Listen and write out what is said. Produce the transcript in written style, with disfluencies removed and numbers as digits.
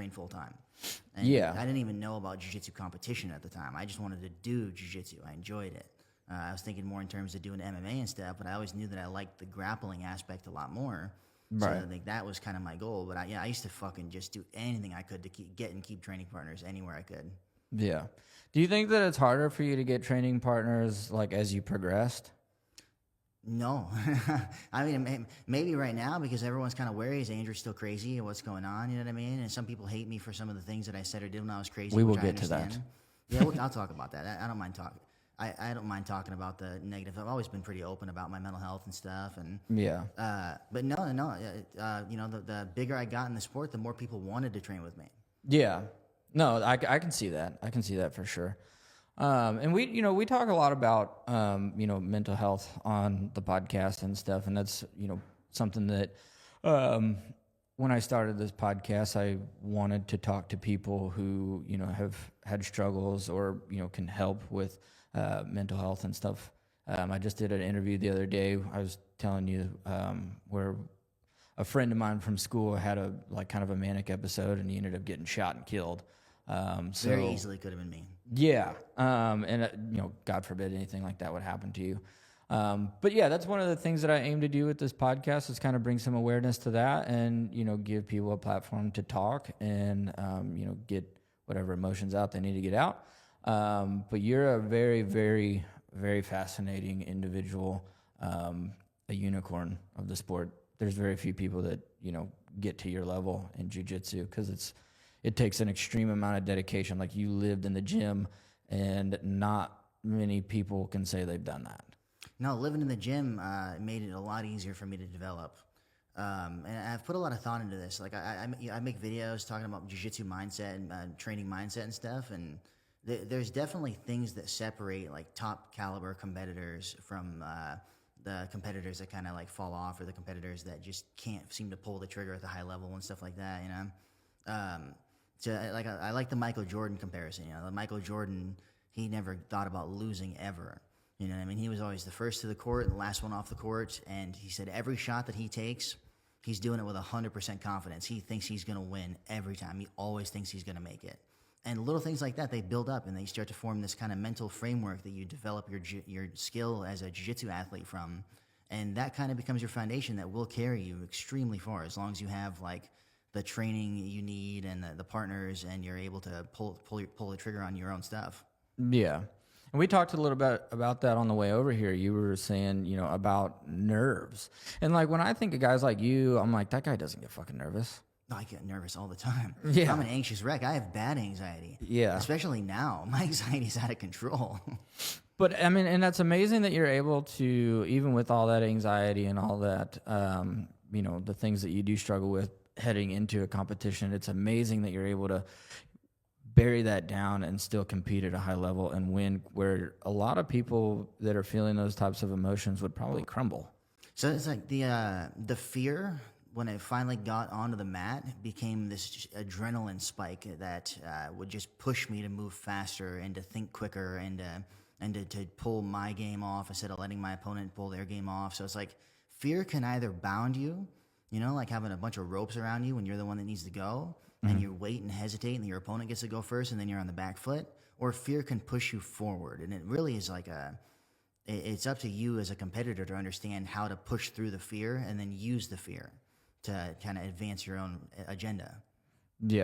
train full time. And Yeah. I didn't even know about jiu-jitsu competition at the time. I just wanted to do jiu-jitsu. I enjoyed it. I was thinking more in terms of doing MMA and stuff, but I always knew that I liked the grappling aspect a lot more. Right. So like that was kind of my goal. But I used to fucking just do anything I could to keep training partners anywhere I could. Yeah. Do you think that it's harder for you to get training partners like as you progressed? No, I mean maybe right now because everyone's kind of wary. Is Andrew still crazy? What's going on? You know what I mean? And some people hate me for some of the things that I said or did when I was crazy. We will which I get to that. understand. Yeah, I'll talk about that. I don't mind talking. I don't mind talking about the negative. I've always been pretty open about my mental health and stuff. And Yeah. but no. You know, the bigger I got in the sport, the more people wanted to train with me. Yeah. No, I can see that. I can see that for sure. And we talk a lot about, mental health on the podcast and stuff. And that's, something that, when I started this podcast, I wanted to talk to people who, have had struggles or, can help with, mental health and stuff. I just did an interview the other day. I was telling you, where a friend of mine from school had kind of a manic episode and he ended up getting shot and killed. So Very easily could have been me. yeah. God forbid anything like that would happen to you. But yeah, that's one of the things that I aim to do with this podcast is kind of bring some awareness to that and, give people a platform to talk and, get whatever emotions out they need to get out. But you're a very, very, very fascinating individual, a unicorn of the sport. There's very few people that, get to your level in jiu-jitsu because it takes an extreme amount of dedication. Like you lived in the gym and not many people can say they've done that. No, living in the gym made it a lot easier for me to develop. And I've put a lot of thought into this. Like I make videos talking about jiu-jitsu mindset and training mindset and stuff. And there's definitely things that separate like top caliber competitors from the competitors that kind of like fall off or the competitors that just can't seem to pull the trigger at the high level and stuff like that, So I like the Michael Jordan comparison. The Michael Jordan, he never thought about losing ever. You know what I mean? He was always the first to the court and the last one off the court. And he said every shot that he takes, he's doing it with 100% confidence. He thinks he's going to win every time. He always thinks he's going to make it. And little things like that, they build up and they start to form this kind of mental framework that you develop your skill as a jiu-jitsu athlete from. And that kind of becomes your foundation that will carry you extremely far as long as you have like the training you need and the partners and you're able to pull the trigger on your own stuff. Yeah. And we talked a little bit about that on the way over here. You were saying, about nerves. And like when I think of guys like you, I'm like, that guy doesn't get fucking nervous. No, I get nervous all the time. Yeah. I'm an anxious wreck. I have bad anxiety. Yeah. Especially now. My anxiety is out of control. But I mean, and that's amazing that you're able to, even with all that anxiety and all that, the things that you do struggle with heading into a competition, it's amazing that you're able to bury that down and still compete at a high level and win, where a lot of people that are feeling those types of emotions would probably crumble. So it's like the fear when I finally got onto the mat became this adrenaline spike that would just push me to move faster and to think quicker and to pull my game off instead of letting my opponent pull their game off. So it's like fear can either bound you, like having a bunch of ropes around you when you're the one that needs to go, and you wait and hesitate and your opponent gets to go first and then you're on the back foot, or fear can push you forward. And it really is like it's up to you as a competitor to understand how to push through the fear and then use the fear to kind of advance your own agenda. Yeah.